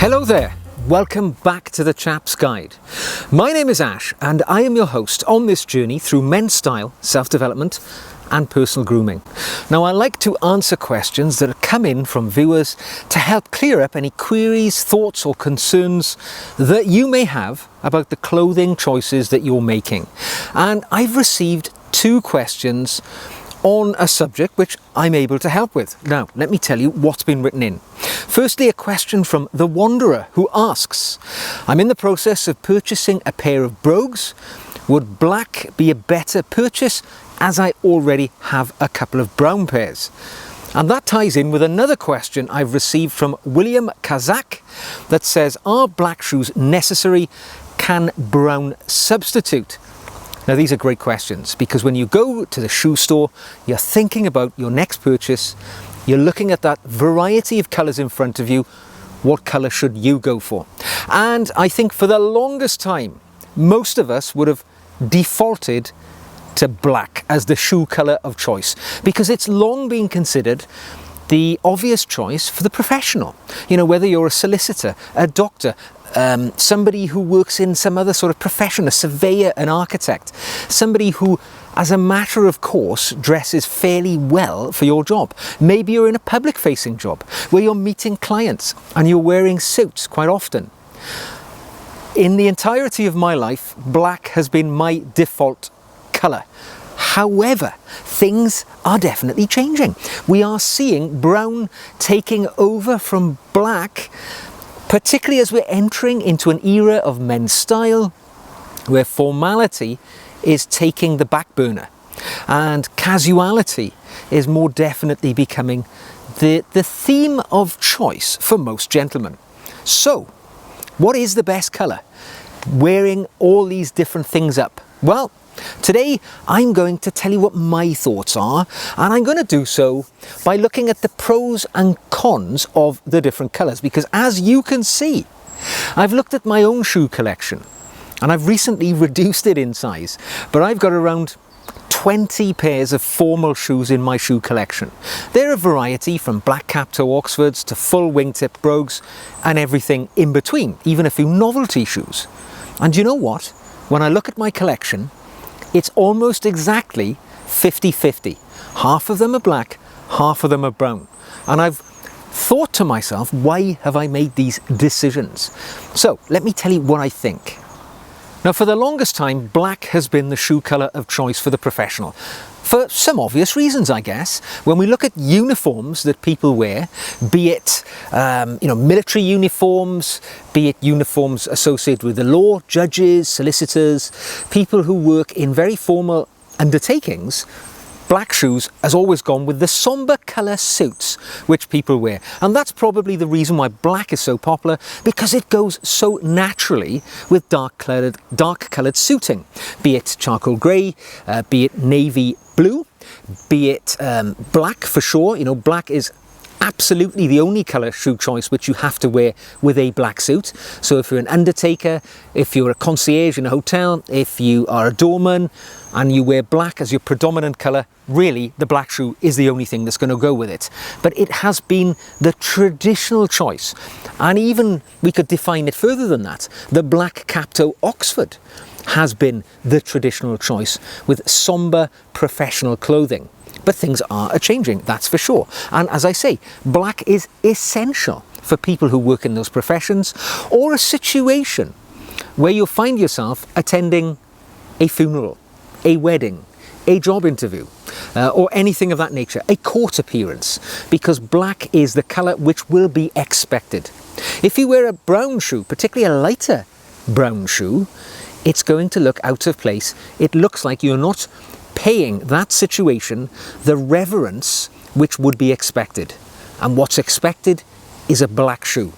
Hello there, welcome back to the Chap's Guide. My name is Ash and I am your host on this journey through men's style, self-development and personal grooming. Now I like to answer questions that come in from viewers to help clear up any queries, thoughts or concerns that you may have about the clothing choices that you're making. And I've received 2 questions on a subject which I'm able to help with. Now, let me tell you what's been written in. Firstly, a question from The Wanderer who asks, I'm in the process of purchasing a pair of brogues. Would black be a better purchase as I already have a couple of brown pairs? And that ties in with another question I've received from William Kazak that says, are black shoes necessary? Can brown substitute? Now these are great questions because when you go to the shoe store, you're thinking about your next purchase, you're looking at that variety of colours in front of you, what colour should you go for? And I think for the longest time, most of us would have defaulted to black as the shoe colour of choice because it's long been considered the obvious choice for the professional. You know, whether you're a solicitor, a doctor, somebody who works in some other sort of profession, a surveyor, an architect, somebody who, as a matter of course, dresses fairly well for your job. Maybe you're in a public-facing job where you're meeting clients and you're wearing suits quite often. In the entirety of my life, black has been my default colour. However, things are definitely changing. We are seeing brown taking over from black, particularly as we're entering into an era of men's style where formality is taking the back burner and casuality is more definitely becoming the theme of choice for most gentlemen. So, what is the best colour? Wearing all these different things up. Well, today I'm going to tell you what my thoughts are, and I'm going to do so by looking at the pros and cons of the different colours, because as you can see, I've looked at my own shoe collection and I've recently reduced it in size, but I've got around 20 pairs of formal shoes in my shoe collection. They're a variety from black cap toe Oxfords to full wingtip brogues and everything in between, even a few novelty shoes. And you know what? When I look at my collection, it's almost exactly 50-50. Half of them are black, half of them are brown. And I've thought to myself, why have I made these decisions? So let me tell you what I think. Now, for the longest time, black has been the shoe colour of choice for the professional. For some obvious reasons, I guess. When we look at uniforms that people wear, be it military uniforms, be it uniforms associated with the law, judges, solicitors, people who work in very formal undertakings, black shoes has always gone with the sombre colour suits which people wear. And that's probably the reason why black is so popular, because it goes so naturally with dark coloured suiting. Be it charcoal grey, be it navy blue, be it black for sure. You know, black is absolutely the only colour shoe choice which you have to wear with a black suit. So if you're an undertaker, if you're a concierge in a hotel, if you are a doorman and you wear black as your predominant colour, really the black shoe is the only thing that's going to go with it. But it has been the traditional choice, and even we could define it further than that. The black cap toe Oxford has been the traditional choice with sombre professional clothing. But things are changing, that's for sure. And as I say, black is essential for people who work in those professions, or a situation where you'll find yourself attending a funeral, a wedding, a job interview, or anything of that nature, a court appearance, because black is the colour which will be expected. If you wear a brown shoe, particularly a lighter brown shoe, it's going to look out of place. It looks like you're not paying that situation the reverence which would be expected. And what's expected is a black shoe.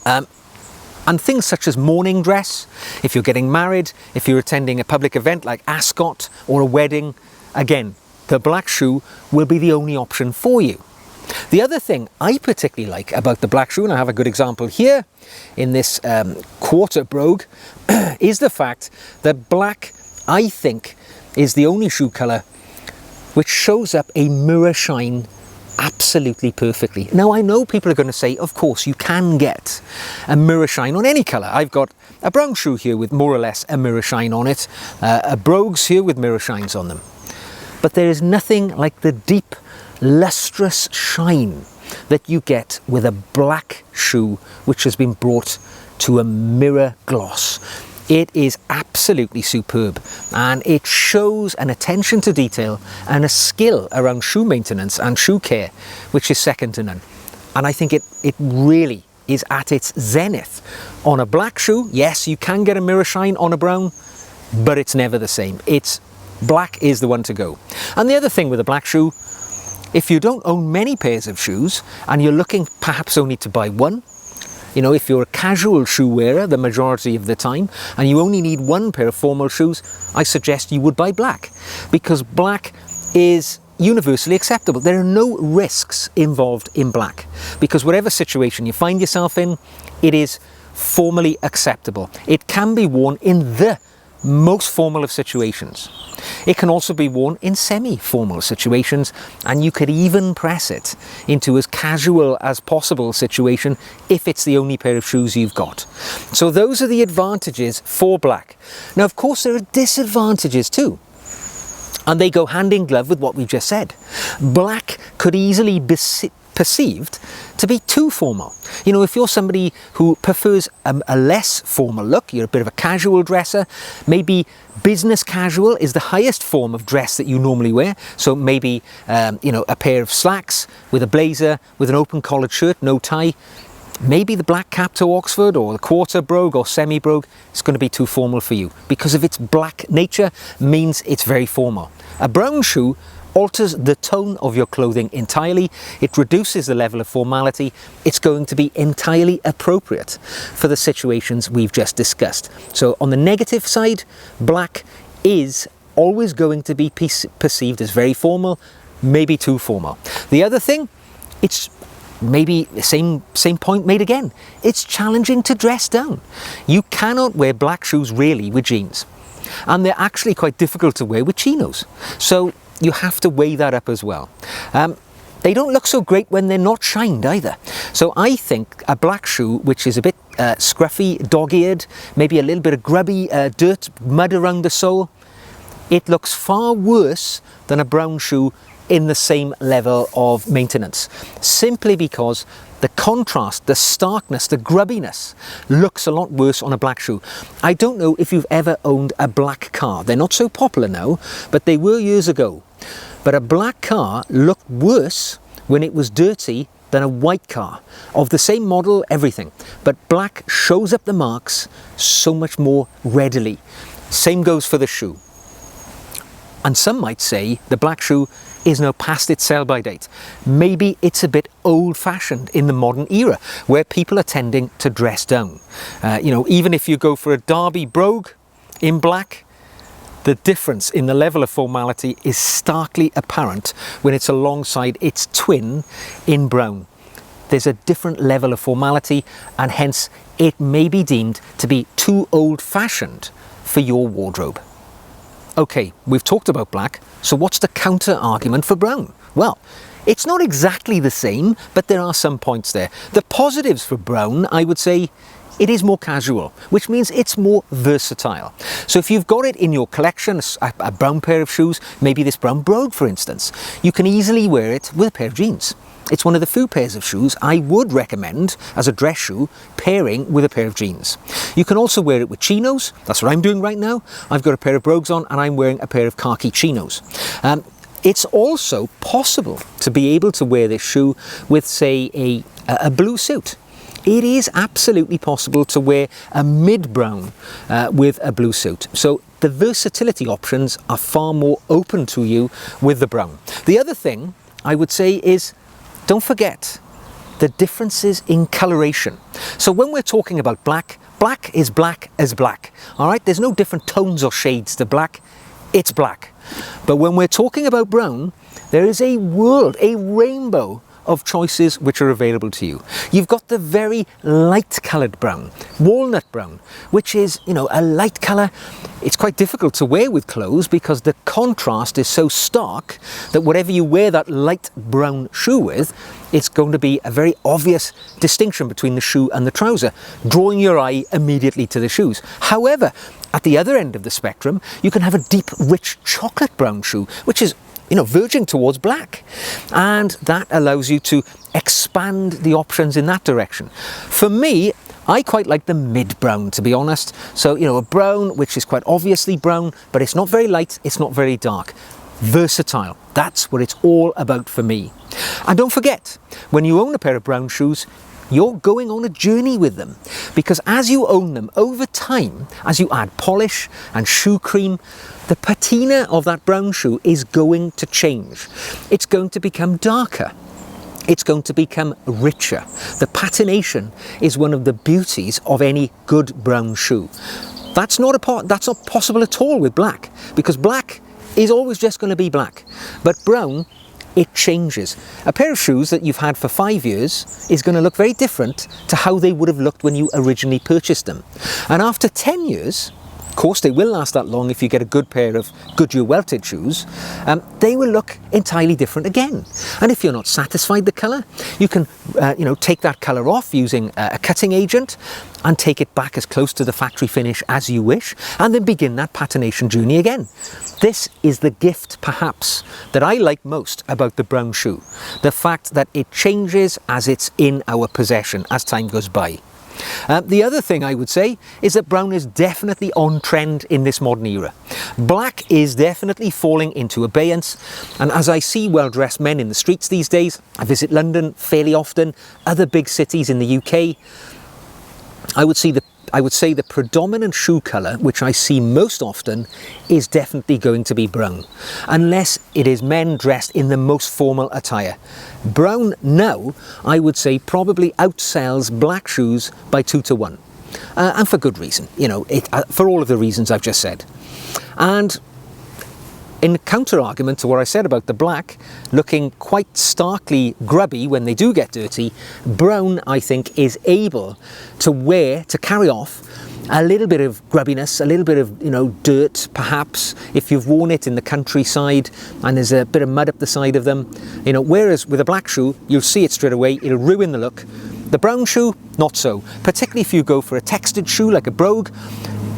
And things such as morning dress, if you're getting married, if you're attending a public event like Ascot or a wedding, again, the black shoe will be the only option for you. The other thing I particularly like about the black shoe, and I have a good example here in this quarter brogue, is the fact that black, I think, is the only shoe colour which shows up a mirror shine absolutely perfectly. Now, I know people are going to say, of course, you can get a mirror shine on any colour. I've got a brown shoe here with more or less a mirror shine on it, a brogues here with mirror shines on them. But there is nothing like the deep, lustrous shine that you get with a black shoe which has been brought to a mirror gloss. It is absolutely superb, and it shows an attention to detail and a skill around shoe maintenance and shoe care which is second to none. And I think it really is at its zenith. On a black shoe, yes, you can get a mirror shine on a brown, but it's never the same. Black is the one to go. And the other thing with a black shoe, if you don't own many pairs of shoes and you're looking perhaps only to buy one, you know, if you're a casual shoe wearer the majority of the time and you only need one pair of formal shoes, I suggest you would buy black, because black is universally acceptable. There are no risks involved in black, because whatever situation you find yourself in, it is formally acceptable. It can be worn in the most formal of situations. It can also be worn in semi-formal situations, and you could even press it into as casual as possible situation if it's the only pair of shoes you've got. So those are the advantages for black. Now, of course, there are disadvantages too, and they go hand in glove with what we've just said. Black could easily be perceived to be too formal. You know, if you're somebody who prefers a less formal look, you're a bit of a casual dresser, maybe business casual is the highest form of dress that you normally wear. So maybe, you know, a pair of slacks with a blazer, with an open collared shirt, no tie. Maybe the black cap to Oxford or the quarter brogue or semi brogue is going to be too formal for you, because of its black nature means it's very formal. A brown shoe alters the tone of your clothing entirely. It reduces the level of formality. It's going to be entirely appropriate for the situations we've just discussed. So on the negative side, black is always going to be perceived as very formal, maybe too formal. The other thing, it's maybe the same point made again. It's challenging to dress down. You cannot wear black shoes really with jeans, and they're actually quite difficult to wear with chinos. So you have to weigh that up as well. They don't look so great when they're not shined either. So I think a black shoe which is a bit scruffy, dog-eared, maybe a little bit of grubby dirt, mud around the sole, it looks far worse than a brown shoe in the same level of maintenance, simply because the contrast, the starkness, the grubbiness looks a lot worse on a black shoe. I don't know if you've ever owned a black car. They're not so popular now, but they were years ago. But a black car looked worse when it was dirty than a white car, of the same model, everything. But black shows up the marks so much more readily. Same goes for the shoe. And some might say the black shoe is now past its sell-by date. Maybe it's a bit old-fashioned in the modern era, where people are tending to dress down. You know, even if you go for a derby brogue in black, the difference in the level of formality is starkly apparent when it's alongside its twin in brown. There's a different level of formality, and hence it may be deemed to be too old-fashioned for your wardrobe. Okay, we've talked about black, so what's the counter argument for brown? Well, it's not exactly the same, but there are some points there. The positives for brown, I would say, it is more casual, which means it's more versatile. So if you've got it in your collection, a brown pair of shoes, maybe this brown brogue for instance, you can easily wear it with a pair of jeans. It's one of the few pairs of shoes I would recommend as a dress shoe pairing with a pair of jeans. You can also wear it with chinos. That's what I'm doing right now. I've got a pair of brogues on and I'm wearing a pair of khaki chinos. It's also possible to be able to wear this shoe with, say, a blue suit. It is absolutely possible to wear a mid-brown with a blue suit. So the versatility options are far more open to you with the brown. The other thing I would say is, don't forget the differences in coloration. So when we're talking about black, black is black as black. All right, there's no different tones or shades to black. It's black. But when we're talking about brown, there is a world, a rainbow of choices which are available to you. You've got the very light coloured brown, walnut brown, which is, you know, a light colour. It's quite difficult to wear with clothes because the contrast is so stark that whatever you wear that light brown shoe with, it's going to be a very obvious distinction between the shoe and the trouser, drawing your eye immediately to the shoes. However, at the other end of the spectrum, you can have a deep, rich chocolate brown shoe, which is, you know, verging towards black. And that allows you to expand the options in that direction. For me, I quite like the mid-brown, to be honest. So, you know, a brown which is quite obviously brown, but it's not very light, it's not very dark. Versatile. That's what it's all about for me. And don't forget, when you own a pair of brown shoes, you're going on a journey with them, because as you own them over time, as you add polish and shoe cream, the patina of that brown shoe is going to change. It's going to become darker. It's going to become richer. The patination is one of the beauties of any good brown shoe. That's not possible at all with black, because black is always just going to be black. But brown, it changes. A pair of shoes that you've had for 5 years is going to look very different to how they would have looked when you originally purchased them. And after 10 years, of course they will last that long if you get a good pair of Goodyear welted shoes, they will look entirely different again. And if you're not satisfied with the colour, you can take that colour off using a cutting agent and take it back as close to the factory finish as you wish, and then begin that patination journey again. This is the gift, perhaps, that I like most about the brown shoe. The fact that it changes as it's in our possession as time goes by. The other thing I would say is that brown is definitely on trend in this modern era. Black is definitely falling into abeyance, and as I see well-dressed men in the streets these days, I visit London fairly often, other big cities in the UK, I would say the predominant shoe colour, which I see most often, is definitely going to be brown, unless it is men dressed in the most formal attire. Brown now, I would say, probably outsells black shoes by 2 to 1, and for good reason, you know, for all of the reasons I've just said. And in counter-argument to what I said about the black looking quite starkly grubby when they do get dirty, brown, I think, is able to carry off a little bit of grubbiness, a little bit of, you know, dirt, perhaps, if you've worn it in the countryside and there's a bit of mud up the side of them, you know, whereas with a black shoe, you'll see it straight away, it'll ruin the look. The brown shoe, not so, particularly if you go for a textured shoe like a brogue.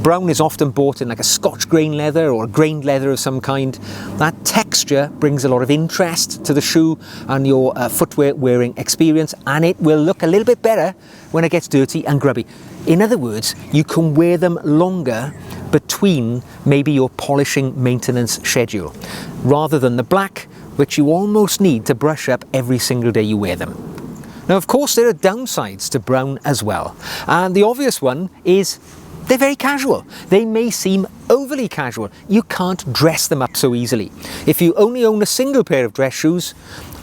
Brown is often bought in like a Scotch grain leather or a grained leather of some kind. That texture brings a lot of interest to the shoe and your footwear wearing experience, and it will look a little bit better when it gets dirty and grubby. In other words, you can wear them longer between maybe your polishing maintenance schedule, rather than the black, which you almost need to brush up every single day you wear them. Now, of course, there are downsides to brown as well, and the obvious one is they're very casual. They may seem overly casual. You can't dress them up so easily. If you only own a single pair of dress shoes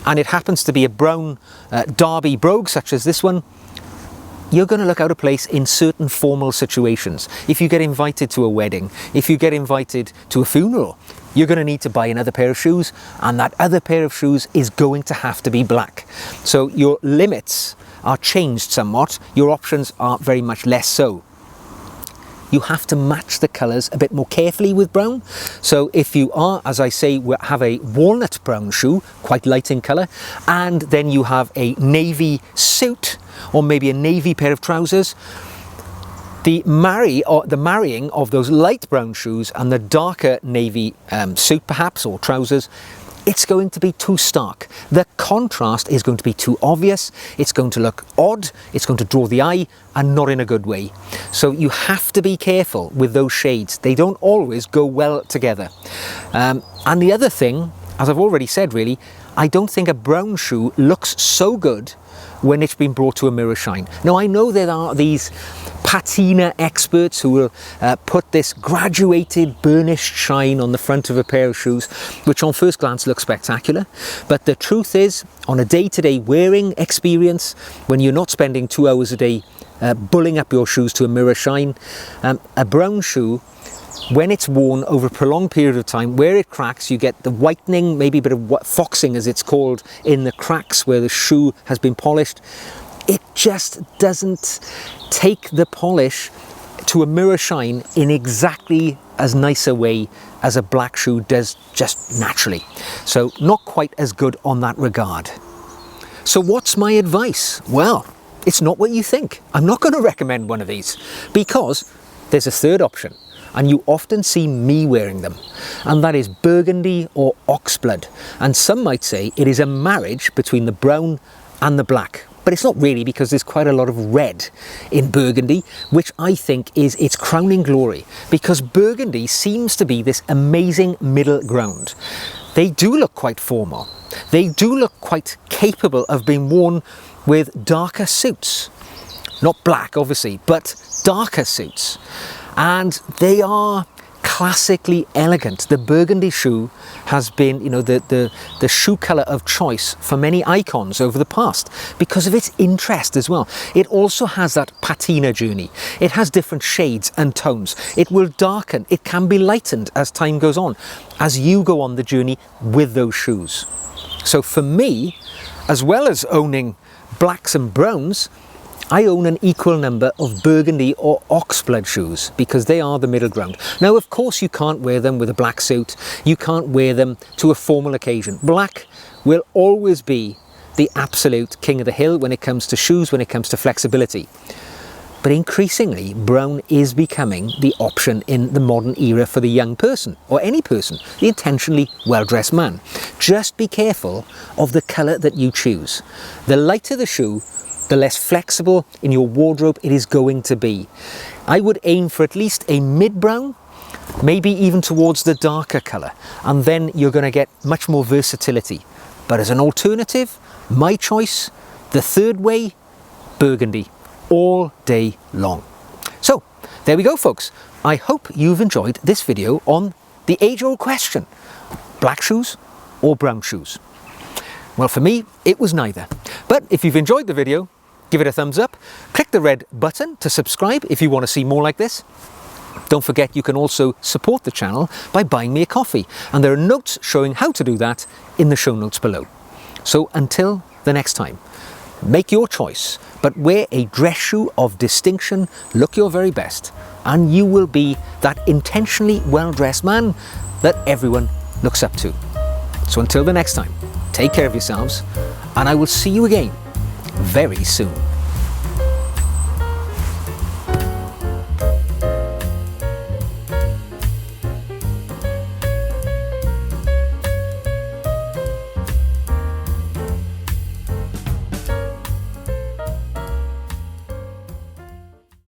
and it happens to be a brown derby brogue such as this one, you're going to look out of place in certain formal situations. If you get invited to a wedding, if you get invited to a funeral, you're going to need to buy another pair of shoes, and that other pair of shoes is going to have to be black. So your limits are changed somewhat. Your options are very much less so. You have to match the colours a bit more carefully with brown. So if you are, as I say, have a walnut brown shoe, quite light in colour, and then you have a navy suit or maybe a navy pair of trousers, the marrying of those light brown shoes and the darker navy suit perhaps, or trousers, it's going to be too stark. The contrast is going to be too obvious. It's going to look odd. It's going to draw the eye, and not in a good way. So you have to be careful with those shades. They don't always go well together. And the other thing, as I've already said really, I don't think a brown shoe looks so good when it's been brought to a mirror shine. Now, I know there are these patina experts who will put this graduated burnished shine on the front of a pair of shoes, which on first glance looks spectacular. But the truth is, on a day-to-day wearing experience, when you're not spending 2 hours a day bulling up your shoes to a mirror shine, a brown shoe when it's worn over a prolonged period of time, where it cracks, you get the whitening, maybe a bit of foxing as it's called, in the cracks where the shoe has been polished. It just doesn't take the polish to a mirror shine in exactly as nice a way as a black shoe does just naturally. So not quite as good on that regard. So what's my advice? Well, it's not what you think. I'm not going to recommend one of these because there's a third option, and you often see me wearing them, and that is burgundy or oxblood. And some might say it is a marriage between the brown and the black. But it's not really, because there's quite a lot of red in burgundy, which I think is its crowning glory, because burgundy seems to be this amazing middle ground. They do look quite formal. They do look quite capable of being worn with darker suits. Not black, obviously, but darker suits. And they are classically elegant. The burgundy shoe has been, you know, the shoe colour of choice for many icons over the past because of its interest as well. It also has that patina journey. It has different shades and tones. It will darken. It can be lightened as time goes on, as you go on the journey with those shoes. So for me, as well as owning blacks and browns, I own an equal number of burgundy or oxblood shoes because they are the middle ground. Now, of course, you can't wear them with a black suit. You can't wear them to a formal occasion. Black will always be the absolute king of the hill when it comes to shoes, when it comes to flexibility. But increasingly, brown is becoming the option in the modern era for the young person, or any person, the intentionally well-dressed man. Just be careful of the colour that you choose. The lighter the shoe, the less flexible in your wardrobe it is going to be. I would aim for at least a mid-brown, maybe even towards the darker colour, and then you're going to get much more versatility. But as an alternative, my choice, the third way, burgundy, all day long. So there we go, folks. I hope you've enjoyed this video on the age-old question, black shoes or brown shoes. Well, for me, it was neither. But if you've enjoyed the video, give it a thumbs up, click the red button to subscribe if you want to see more like this. Don't forget you can also support the channel by buying me a coffee, and there are notes showing how to do that in the show notes below. So until the next time, make your choice, but wear a dress shoe of distinction, look your very best, and you will be that intentionally well-dressed man that everyone looks up to. So until the next time, take care of yourselves, and I will see you again very soon.